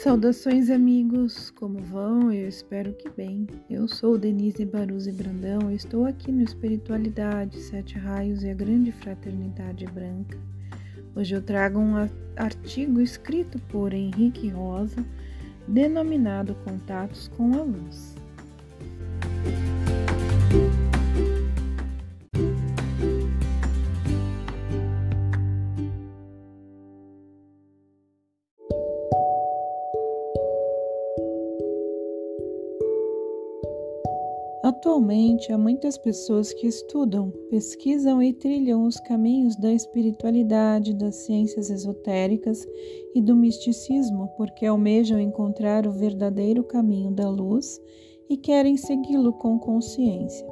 Saudações, amigos! Como vão? Eu espero que bem. Eu sou Denise Baruzzi Brandão e estou aqui no Espiritualidade, Sete Raios e a Grande Fraternidade Branca. Hoje eu trago um artigo escrito por Henrique Rosa, denominado Contatos com a Luz. Atualmente, há muitas pessoas que estudam, pesquisam e trilham os caminhos da espiritualidade, das ciências esotéricas e do misticismo, porque almejam encontrar o verdadeiro caminho da luz e querem segui-lo com consciência.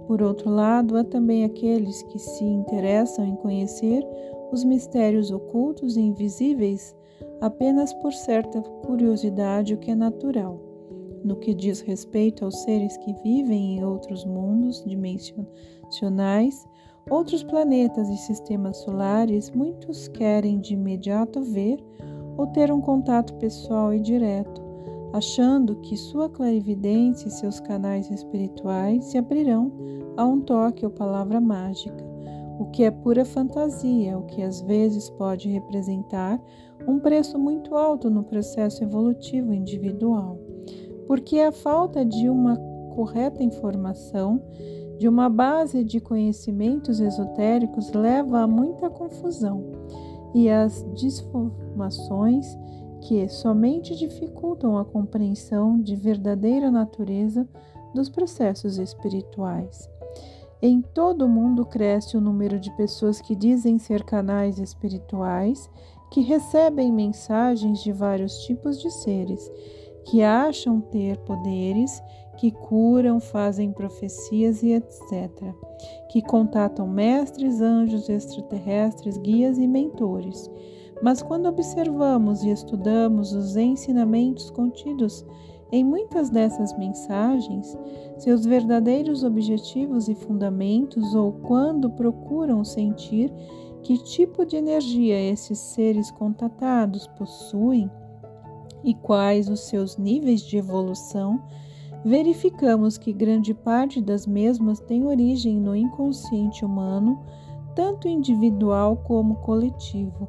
Por outro lado, há também aqueles que se interessam em conhecer os mistérios ocultos e invisíveis apenas por certa curiosidade, o que é natural. No que diz respeito aos seres que vivem em outros mundos dimensionais, outros planetas e sistemas solares, muitos querem de imediato ver ou ter um contato pessoal e direto, achando que sua clarividência e seus canais espirituais se abrirão a um toque ou palavra mágica, o que é pura fantasia, o que às vezes pode representar um preço muito alto no processo evolutivo individual. Porque a falta de uma correta informação, de uma base de conhecimentos esotéricos, leva a muita confusão e às desinformações que somente dificultam a compreensão de verdadeira natureza dos processos espirituais. Em todo o mundo cresce o número de pessoas que dizem ser canais espirituais, que recebem mensagens de vários tipos de seres, que acham ter poderes, que curam, fazem profecias e etc., que contatam mestres, anjos, extraterrestres, guias e mentores. Mas quando observamos e estudamos os ensinamentos contidos em muitas dessas mensagens, seus verdadeiros objetivos e fundamentos, ou quando procuram sentir que tipo de energia esses seres contatados possuem, e quais os seus níveis de evolução, verificamos que grande parte das mesmas tem origem no inconsciente humano, tanto individual como coletivo,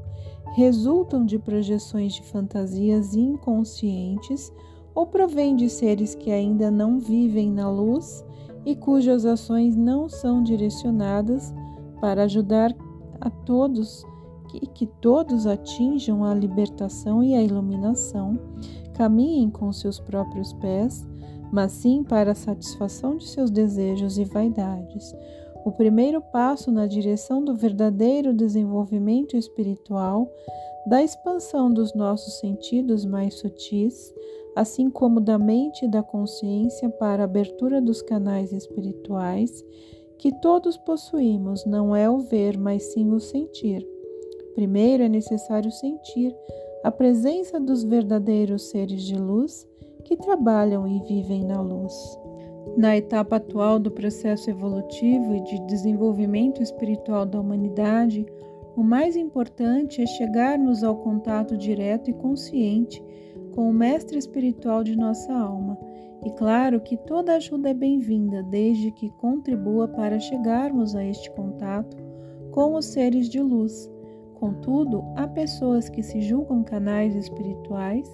resultam de projeções de fantasias inconscientes ou provêm de seres que ainda não vivem na luz e cujas ações não são direcionadas para ajudar a todos e que todos atinjam a libertação e a iluminação, caminhem com seus próprios pés, mas sim para a satisfação de seus desejos e vaidades. O primeiro passo na direção do verdadeiro desenvolvimento espiritual, da expansão dos nossos sentidos mais sutis, assim como da mente e da consciência para a abertura dos canais espirituais, que todos possuímos, não é o ver, mas sim o sentir. Primeiro é necessário sentir a presença dos verdadeiros seres de luz que trabalham e vivem na luz. Na etapa atual do processo evolutivo e de desenvolvimento espiritual da humanidade, o mais importante é chegarmos ao contato direto e consciente com o mestre espiritual de nossa alma. E claro que toda ajuda é bem-vinda, desde que contribua para chegarmos a este contato com os seres de luz. Contudo, há pessoas que se julgam canais espirituais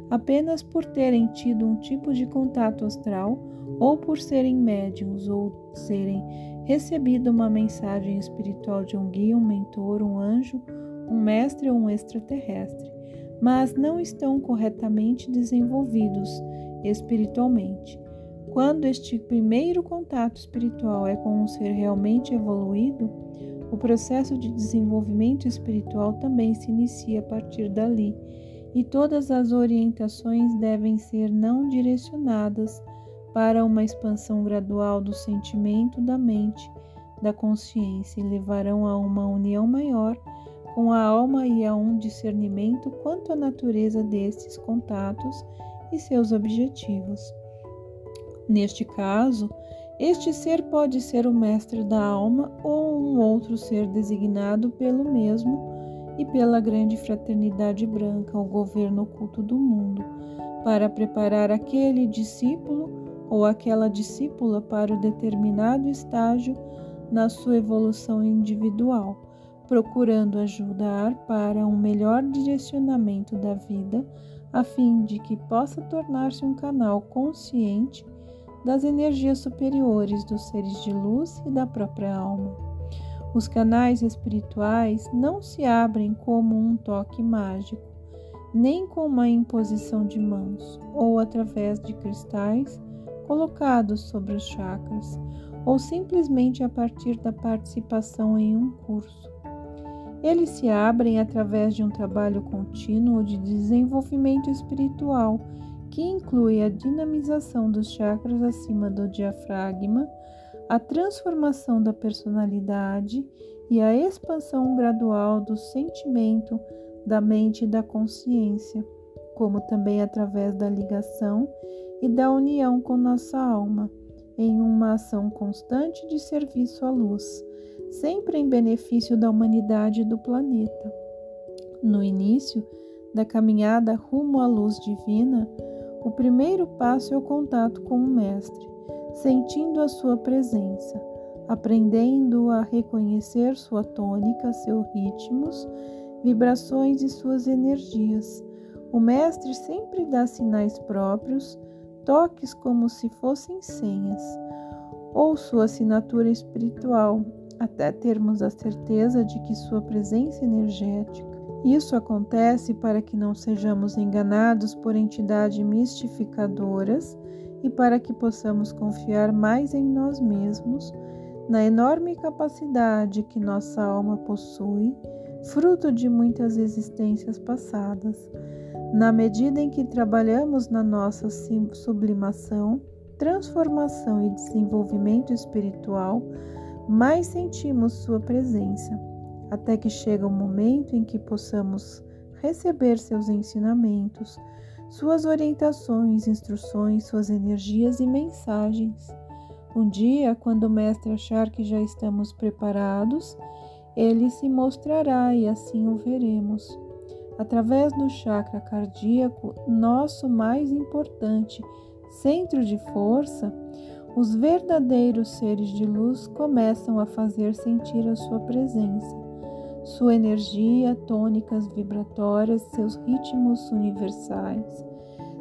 apenas por terem tido um tipo de contato astral ou por serem médiuns ou serem recebido uma mensagem espiritual de um guia, um mentor, um anjo, um mestre ou um extraterrestre, mas não estão corretamente desenvolvidos espiritualmente. Quando este primeiro contato espiritual é com um ser realmente evoluído, o processo de desenvolvimento espiritual também se inicia a partir dali, e todas as orientações devem ser não direcionadas para uma expansão gradual do sentimento, da mente, da consciência, e levarão a uma união maior com a alma e a um discernimento quanto à natureza destes contatos e seus objetivos. Neste caso, este ser pode ser o mestre da alma ou um outro ser designado pelo mesmo e pela grande fraternidade branca, o governo oculto do mundo, para preparar aquele discípulo ou aquela discípula para o determinado estágio na sua evolução individual, procurando ajudar para um melhor direcionamento da vida, a fim de que possa tornar-se um canal consciente das energias superiores dos seres de luz e da própria alma. Os canais espirituais não se abrem como um toque mágico, nem com uma imposição de mãos, ou através de cristais colocados sobre os chakras, ou simplesmente a partir da participação em um curso. Eles se abrem através de um trabalho contínuo de desenvolvimento espiritual, que inclui a dinamização dos chakras acima do diafragma, a transformação da personalidade e a expansão gradual do sentimento, da mente e da consciência, como também através da ligação e da união com nossa alma, em uma ação constante de serviço à luz, sempre em benefício da humanidade e do planeta. No início da caminhada rumo à luz divina, o primeiro passo é o contato com o Mestre, sentindo a sua presença, aprendendo a reconhecer sua tônica, seus ritmos, vibrações e suas energias. O Mestre sempre dá sinais próprios, toques como se fossem senhas, ou sua assinatura espiritual, até termos a certeza de que sua presença energética. Isso acontece para que não sejamos enganados por entidades mistificadoras e para que possamos confiar mais em nós mesmos, na enorme capacidade que nossa alma possui, fruto de muitas existências passadas. Na medida em que trabalhamos na nossa sublimação, transformação e desenvolvimento espiritual, mais sentimos sua presença, até que chega o momento em que possamos receber seus ensinamentos, suas orientações, instruções, suas energias e mensagens. Um dia, quando o Mestre achar que já estamos preparados, ele se mostrará e assim o veremos. Através do chakra cardíaco, nosso mais importante centro de força, os verdadeiros seres de luz começam a fazer sentir a sua presença, sua energia, tônicas vibratórias, seus ritmos universais,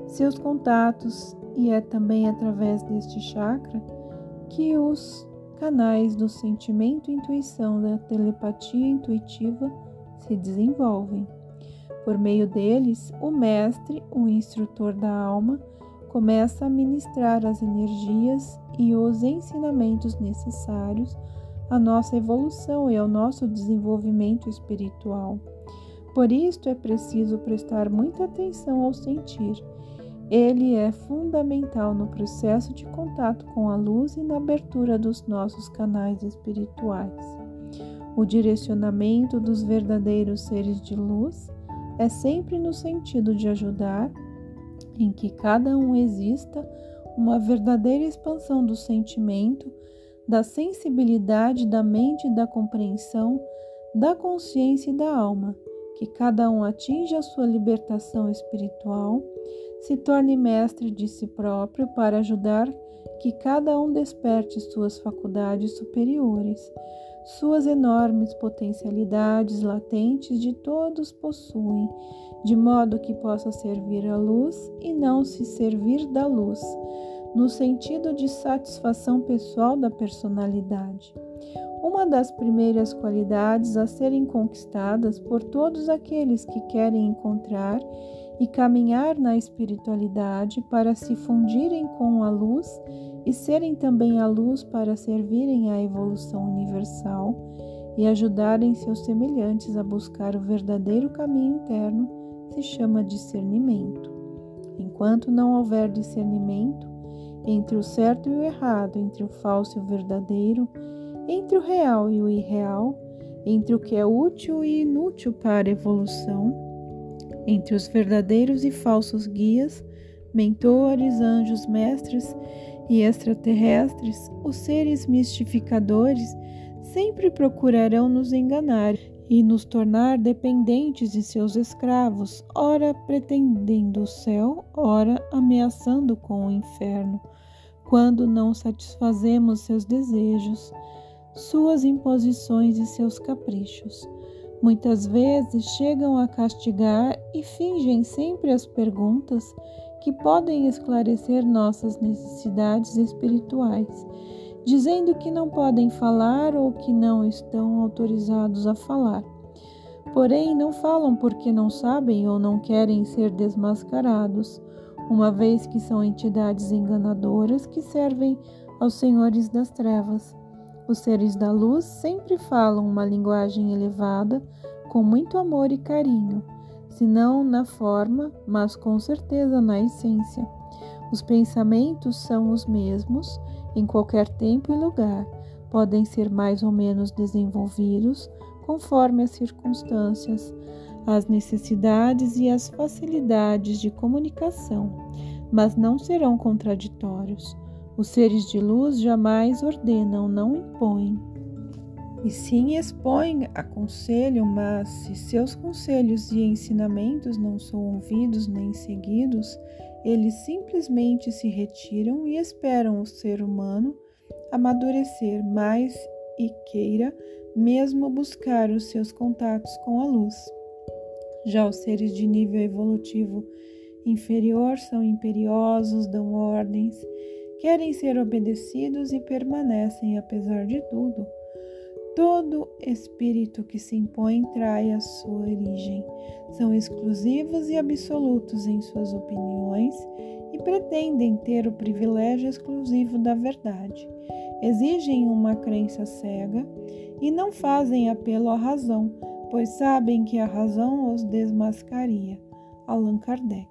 seus contatos, e é também através deste chakra que os canais do sentimento e intuição, da telepatia intuitiva se desenvolvem. Por meio deles, o Mestre, o instrutor da alma, começa a ministrar as energias e os ensinamentos necessários à nossa evolução e ao nosso desenvolvimento espiritual. Por isto é preciso prestar muita atenção ao sentir. Ele é fundamental no processo de contato com a luz e na abertura dos nossos canais espirituais. O direcionamento dos verdadeiros seres de luz é sempre no sentido de ajudar em que cada um exista uma verdadeira expansão do sentimento, da sensibilidade, da mente e da compreensão, da consciência e da alma, que cada um atinja a sua libertação espiritual, se torne mestre de si próprio para ajudar que cada um desperte suas faculdades superiores, suas enormes potencialidades latentes de todos possuem, de modo que possa servir à luz e não se servir da luz, no sentido de satisfação pessoal da personalidade. Uma das primeiras qualidades a serem conquistadas por todos aqueles que querem encontrar e caminhar na espiritualidade para se fundirem com a luz e serem também a luz para servirem à evolução universal e ajudarem seus semelhantes a buscar o verdadeiro caminho interno, se chama discernimento. Enquanto não houver discernimento entre o certo e o errado, entre o falso e o verdadeiro, entre o real e o irreal, entre o que é útil e inútil para a evolução, entre os verdadeiros e falsos guias, mentores, anjos, mestres e extraterrestres, os seres mistificadores sempre procurarão nos enganar e nos tornar dependentes de seus escravos, ora pretendendo o céu, ora ameaçando com o inferno, quando não satisfazemos seus desejos, suas imposições e seus caprichos. Muitas vezes chegam a castigar e fingem sempre as perguntas que podem esclarecer nossas necessidades espirituais, dizendo que não podem falar ou que não estão autorizados a falar. Porém, não falam porque não sabem ou não querem ser desmascarados, uma vez que são entidades enganadoras que servem aos senhores das trevas. Os seres da luz sempre falam uma linguagem elevada, com muito amor e carinho, se não na forma, mas com certeza na essência. Os pensamentos são os mesmos em qualquer tempo e lugar, podem ser mais ou menos desenvolvidos conforme as circunstâncias, as necessidades e as facilidades de comunicação, mas não serão contraditórios. Os seres de luz jamais ordenam, não impõem. E sim expõem, aconselham, mas se seus conselhos e ensinamentos não são ouvidos nem seguidos, eles simplesmente se retiram e esperam o ser humano amadurecer mais e queira mesmo buscar os seus contatos com a luz. Já os seres de nível evolutivo inferior são imperiosos, dão ordens, querem ser obedecidos e permanecem apesar de tudo. Todo espírito que se impõe trai a sua origem. São exclusivos e absolutos em suas opiniões e pretendem ter o privilégio exclusivo da verdade. Exigem uma crença cega e não fazem apelo à razão, pois sabem que a razão os desmascaria. Allan Kardec.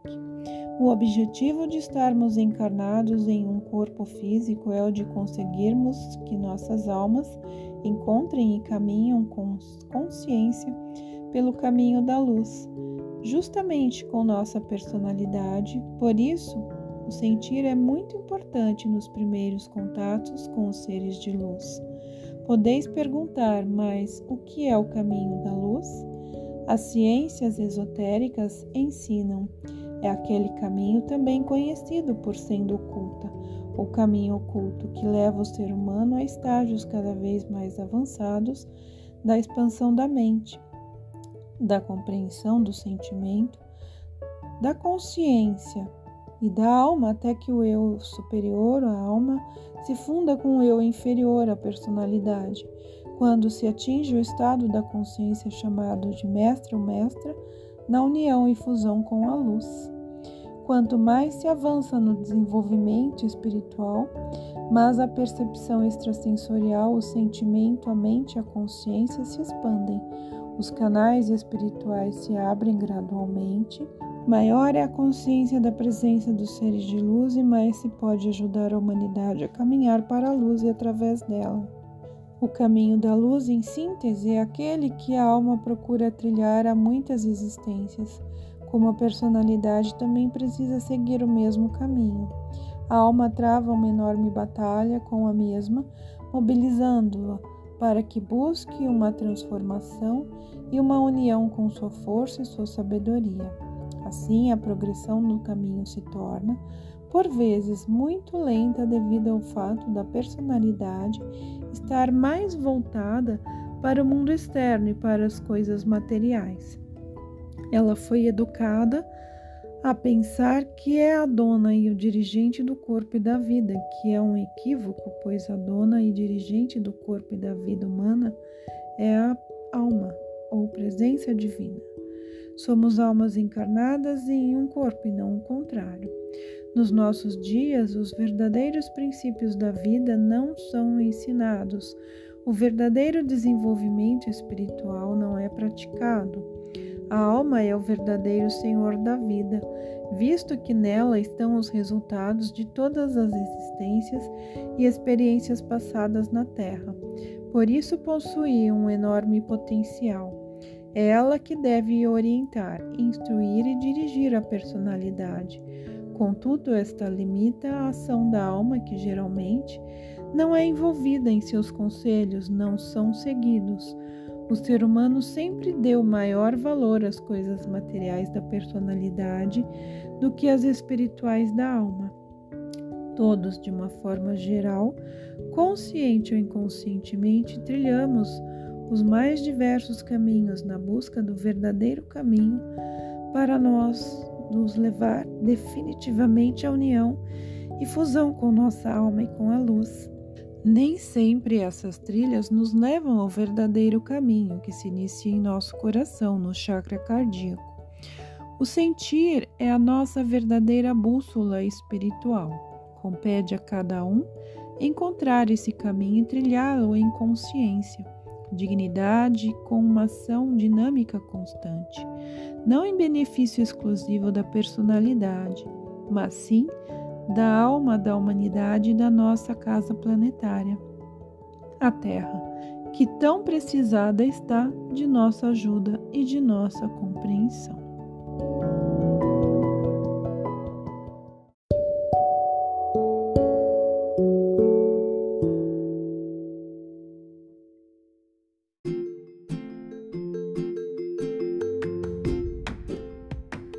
O objetivo de estarmos encarnados em um corpo físico é o de conseguirmos que nossas almas encontrem e caminham com consciência pelo caminho da luz, justamente com nossa personalidade. Por isso, o sentir é muito importante nos primeiros contatos com os seres de luz. Podeis perguntar, mas o que é o caminho da luz? As ciências esotéricas ensinam. É aquele caminho também conhecido por sendo oculta, o caminho oculto que leva o ser humano a estágios cada vez mais avançados da expansão da mente, da compreensão do sentimento, da consciência e da alma, até que o eu superior, a alma, se funda com o eu inferior, a personalidade. Quando se atinge o estado da consciência chamado de mestre ou mestra, na união e fusão com a luz. Quanto mais se avança no desenvolvimento espiritual, mais a percepção extrasensorial, o sentimento, a mente e a consciência se expandem. Os canais espirituais se abrem gradualmente, maior é a consciência da presença dos seres de luz e mais se pode ajudar a humanidade a caminhar para a luz e através dela. O caminho da luz, em síntese, é aquele que a alma procura trilhar há muitas existências. Como a personalidade também precisa seguir o mesmo caminho. A alma trava uma enorme batalha com a mesma, mobilizando-a para que busque uma transformação e uma união com sua força e sua sabedoria. Assim, a progressão no caminho se torna, por vezes, muito lenta devido ao fato da personalidade estar mais voltada para o mundo externo e para as coisas materiais. Ela foi educada a pensar que é a dona e o dirigente do corpo e da vida, que é um equívoco, pois a dona e dirigente do corpo e da vida humana é a alma, ou presença divina. Somos almas encarnadas em um corpo e não o contrário. Nos nossos dias, os verdadeiros princípios da vida não são ensinados. O verdadeiro desenvolvimento espiritual não é praticado. A alma é o verdadeiro senhor da vida, visto que nela estão os resultados de todas as existências e experiências passadas na Terra. Por isso possui um enorme potencial. É ela que deve orientar, instruir e dirigir a personalidade. Contudo, esta limita a ação da alma que geralmente não é envolvida em seus conselhos, não são seguidos. O ser humano sempre deu maior valor às coisas materiais da personalidade do que às espirituais da alma. Todos, de uma forma geral, consciente ou inconscientemente, trilhamos os mais diversos caminhos na busca do verdadeiro caminho para nos levar definitivamente à união e fusão com nossa alma e com a luz. Nem sempre essas trilhas nos levam ao verdadeiro caminho que se inicia em nosso coração, no chakra cardíaco. O sentir é a nossa verdadeira bússola espiritual. Compete a cada um encontrar esse caminho e trilhá-lo em consciência, dignidade, com uma ação dinâmica constante, não em benefício exclusivo da personalidade, mas sim da alma da humanidade e da nossa casa planetária, a Terra, que tão precisada está de nossa ajuda e de nossa compreensão.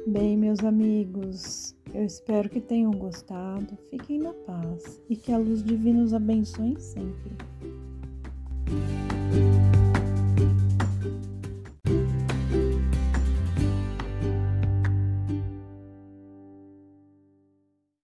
Bem, meus amigos, eu espero que tenham gostado. Fiquem na paz e que a luz divina os abençoe sempre.